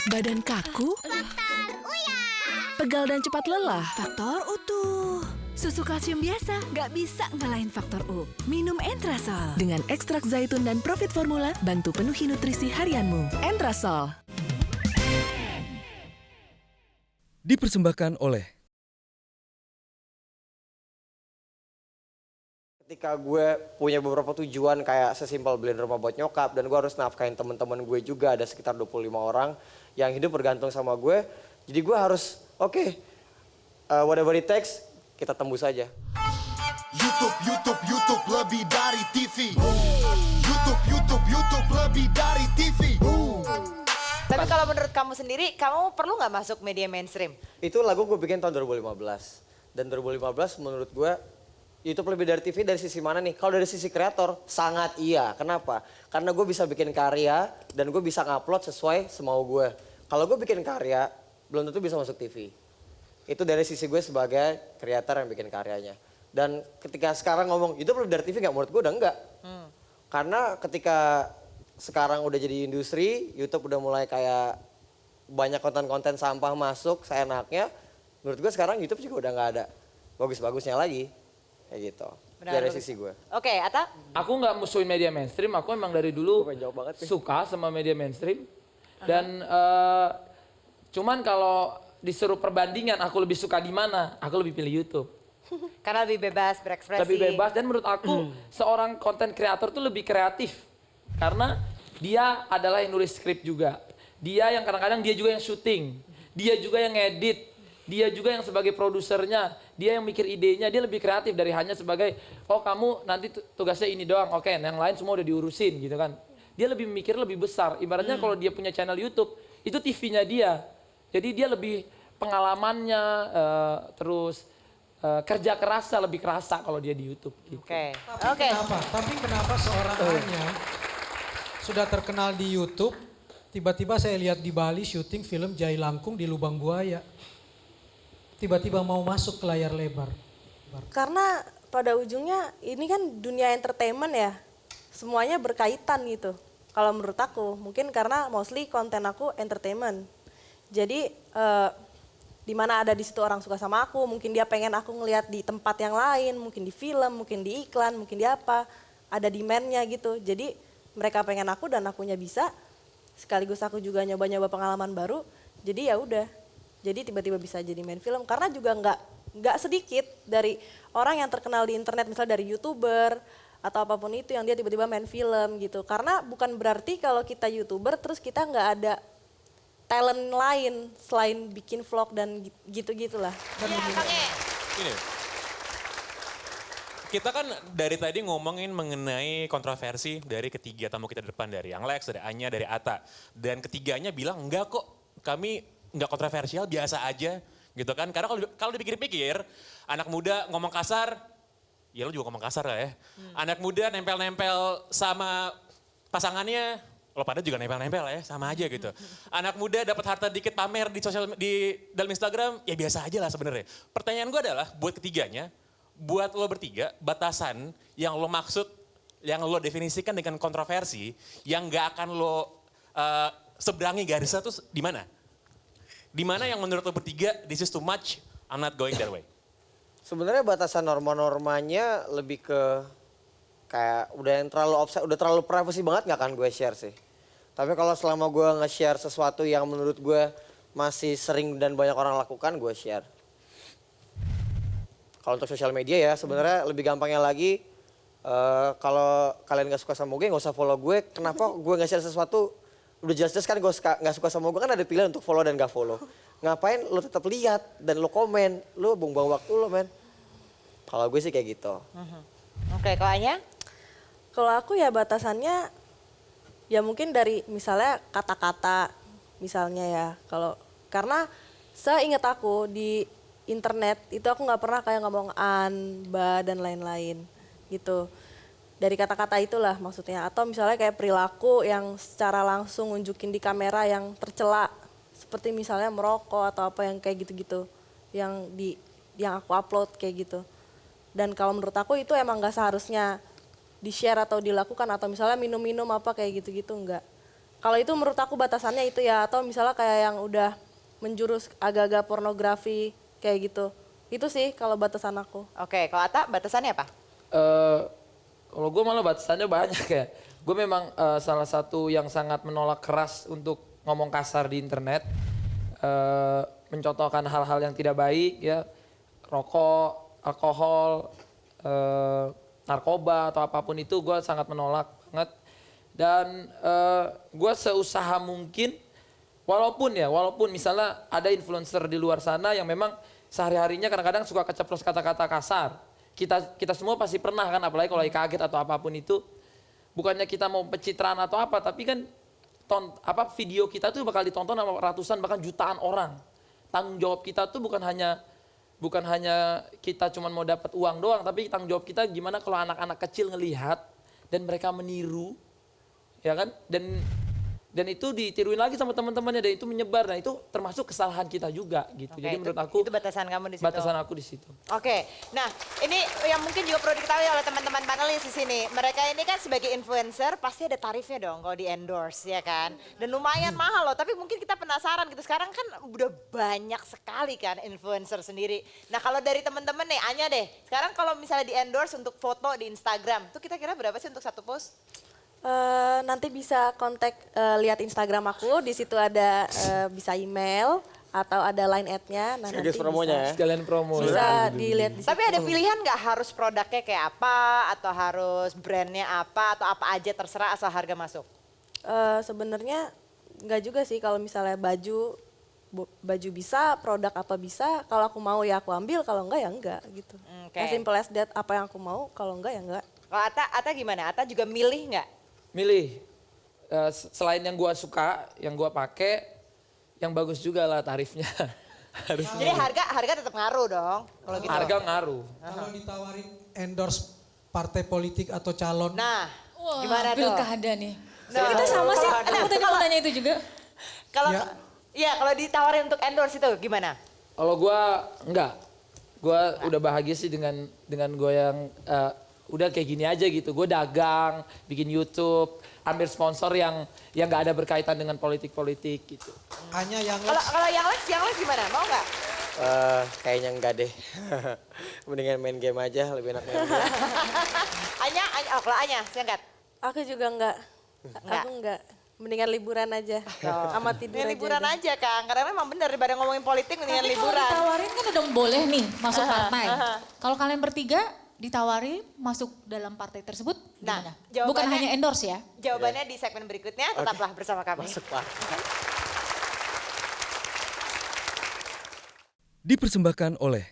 Badan kaku? Faktor Uya. Pegal dan cepat lelah? Faktor utuh. Susu kalsium biasa nggak bisa ngalahin faktor U. Minum Entrasol. Dengan ekstrak zaitun dan Profit Formula, bantu penuhi nutrisi harianmu. Entrasol. Dipersembahkan oleh ketika gue punya beberapa tujuan kayak sesimpel beliin rumah buat nyokap dan gue harus nafkahin teman-teman gue juga ada sekitar 25 orang yang hidup bergantung sama gue. Jadi gue harus whatever it takes kita tembus aja. YouTube lebih dari TV. YouTube lebih dari TV. Tapi kalau menurut kamu sendiri, kamu perlu nggak masuk media mainstream? Itu lagu gue bikin tahun 2015 dan 2015 menurut gue YouTube lebih dari TV dari sisi mana nih? Kalau dari sisi kreator sangat iya. Kenapa? Karena gue bisa bikin karya dan gue bisa ngupload sesuai semau gue. Kalau gue bikin karya belum tentu bisa masuk TV. Itu dari sisi gue sebagai kreator yang bikin karyanya. Dan ketika sekarang ngomong YouTube lebih dari TV nggak? Menurut gue udah enggak. Karena ketika sekarang udah jadi industri, YouTube udah mulai kayak banyak konten-konten sampah masuk seenaknya. Menurut gue sekarang YouTube juga udah nggak ada bagus-bagusnya lagi. Kayak gitu, dari sisi gue. Oke, Atta? Aku nggak musuhin media mainstream, aku emang dari dulu Gue pengen jawab banget nih. suka sama media mainstream. Dan cuman kalau disuruh perbandingan aku lebih suka di mana, aku lebih pilih YouTube. Karena lebih bebas berekspresi. Lebih bebas dan menurut aku seorang konten kreator tuh lebih kreatif. Karena dia adalah yang nulis skrip juga. Dia yang kadang-kadang dia juga yang syuting. Dia juga yang ngedit. Dia juga yang sebagai produsernya, dia yang mikir idenya, dia lebih kreatif dari hanya sebagai, oh kamu nanti tugasnya ini doang, oke, yang lain semua udah diurusin gitu kan. Dia lebih mikir lebih besar, ibaratnya kalau dia punya channel YouTube, itu TV-nya dia. Jadi dia lebih pengalamannya, terus kerja kerasnya lebih kerasa kalau dia di YouTube. Gitu. Oke. Tapi kenapa seorang Anya sudah terkenal di YouTube, tiba-tiba saya lihat di Bali syuting film Jai Langkung di Lubang Buaya. Tiba-tiba mau masuk ke layar lebar. Karena pada ujungnya ini kan dunia entertainment ya, semuanya berkaitan gitu. Kalau menurut aku, mungkin karena mostly konten aku entertainment. Jadi di mana ada di situ orang suka sama aku, mungkin dia pengen aku ngelihat di tempat yang lain, mungkin di film, mungkin di iklan, mungkin di apa, ada demand-nya gitu. Jadi mereka pengen aku dan akunya bisa, sekaligus aku juga nyoba-nyoba pengalaman baru. Jadi ya udah. Jadi tiba-tiba bisa jadi main film karena juga nggak sedikit dari orang yang terkenal di internet misalnya dari YouTuber atau apapun itu yang dia tiba-tiba main film gitu. Karena bukan berarti kalau kita YouTuber terus kita nggak ada talent lain selain bikin vlog dan gitu-gitulah. Gini, kita kan dari tadi ngomongin mengenai kontroversi dari ketiga tamu kita di depan, dari Yang Lex, dari Anya, dari Atta. Dan ketiganya bilang enggak kok, kami nggak kontroversial, biasa aja gitu kan. Karena kalau dipikir-pikir, anak muda ngomong kasar, ya lo juga ngomong kasar lah ya. Anak muda nempel-nempel sama pasangannya, lo pada juga nempel-nempel ya, sama aja gitu. Anak muda dapat harta dikit pamer di dalam Instagram, ya biasa aja lah sebenarnya. Pertanyaan gue adalah buat ketiganya, buat lo bertiga, batasan yang lo maksud, yang lo definisikan dengan kontroversi, yang nggak akan lo seberangi garisnya tuh di mana? Di mana yang menurut lo bertiga, this is too much, I'm not going that way? Sebenarnya batasan norma-normanya lebih ke kayak udah yang terlalu offset, udah terlalu privacy banget nggak akan gue share sih. Tapi kalau selama gue nge-share sesuatu yang menurut gue masih sering dan banyak orang lakukan, gue share. Kalau untuk sosial media ya sebenarnya lebih gampangnya lagi, kalau kalian nggak suka sama gue nggak usah follow gue. Kenapa gue nge-share sesuatu? Udah jelas-jelas kan gue nggak suka sama gue kan ada pilihan untuk follow dan gak follow. Ngapain lo tetap lihat dan lo komen, lo buang-buang waktu lo men. Kalau gue sih kayak gitu. Oke, kalau Anya? Kalau aku ya batasannya ya mungkin dari misalnya kata-kata misalnya ya. Karena seingat aku di internet itu aku nggak pernah kayak ngomong an, ba dan lain-lain gitu. Dari kata-kata itulah maksudnya. Atau misalnya kayak perilaku yang secara langsung nunjukin di kamera yang tercela. Seperti misalnya merokok atau apa yang kayak gitu-gitu. Yang aku upload kayak gitu. Dan kalau menurut aku itu emang gak seharusnya di-share atau dilakukan. Atau misalnya minum-minum apa kayak gitu-gitu enggak. Kalau itu menurut aku batasannya itu ya, atau misalnya kayak yang udah menjurus agak-agak pornografi kayak gitu. Itu sih kalau batasan aku. Oke, kalau Ata batasannya apa? Kalau gue malah batasannya banyak ya. Gue memang salah satu yang sangat menolak keras untuk ngomong kasar di internet. Mencontohkan hal-hal yang tidak baik ya. Rokok, alkohol, narkoba atau apapun itu gue sangat menolak banget. Dan gue seusaha mungkin, walaupun misalnya ada influencer di luar sana yang memang sehari-harinya kadang-kadang suka keceplos kata-kata kasar. Kita semua pasti pernah kan, apalagi kalau lagi kaget atau apapun itu. Bukannya kita mau pencitraan atau apa, tapi kan video kita tuh bakal ditonton sama ratusan bahkan jutaan orang. Tanggung jawab kita tuh bukan hanya kita cuma mau dapat uang doang, tapi tanggung jawab kita gimana kalau anak-anak kecil ngelihat dan mereka meniru. Ya kan, dan itu ditiruin lagi sama teman-temannya dan itu menyebar. Nah itu termasuk kesalahan kita juga gitu. Oke, Jadi menurut aku itu batasan kamu di situ. batasan aku di situ. Oke, nah ini yang mungkin juga perlu diketahui oleh teman-teman panelis di sini. Mereka ini kan sebagai influencer pasti ada tarifnya dong kalau di endorse ya kan. Dan lumayan mahal loh, tapi mungkin kita penasaran gitu. Sekarang kan udah banyak sekali kan influencer sendiri. Nah kalau dari teman-teman nih, Anya deh. Sekarang kalau misalnya di endorse untuk foto di Instagram, tuh kira-kira berapa sih untuk satu post? Nanti bisa kontak lihat Instagram aku, di situ ada bisa email atau ada line ad-nya. Nah, Sekaligus promonya ya. Sekalian promo. bisa dilihat di situ. Tapi ada pilihan nggak harus produknya kayak apa, atau harus brandnya apa, atau apa aja terserah asal harga masuk? Sebenarnya nggak juga sih, kalau misalnya baju bisa, produk apa bisa. Kalau aku mau ya aku ambil, kalau enggak ya enggak gitu. Oke. As simple as that, apa yang aku mau, kalau enggak ya enggak. Kalau Ata gimana? Ata juga milih nggak? Milih. Selain yang gua suka, yang gua pakai, yang bagus juga lah tarifnya. Harus. Jadi harga tetap ngaruh dong kalau gitu. Harga ngaruh. Kalau ditawarin endorse partai politik atau calon, Nah, Wah, gimana tuh? pilkada nih. Nah, Kita sama sih, kalau- aku tadi mau nanya itu juga. Kalau Ya. ya kalau ditawarin untuk endorse itu gimana? Kalau gua enggak. Gua udah bahagia sih dengan gua yang udah kayak gini aja gitu. Gue dagang, bikin YouTube, ambil sponsor yang nggak ada berkaitan dengan politik-politik gitu. hanya yang Kalau yang Lex gimana? Mau nggak? Kayaknya enggak deh. Mendingan main game aja, lebih enak main game. Anya, kalau Anya, singkat. Aku juga enggak. Enggak. Aku enggak. Mendingan liburan aja. Sama tidur Ini aja. liburan udah. aja Kang, karena memang benar daripada ngomongin politik mendingan Tapi kalau liburan. ditawarin kan udah boleh nih masuk partai. Kalau kalian bertiga ditawari masuk dalam partai tersebut Nah, gimana? jawabannya- Bukan hanya endorse ya. Jawabannya di segmen berikutnya, tetaplah bersama kami. Masuk Pak. Dipersembahkan oleh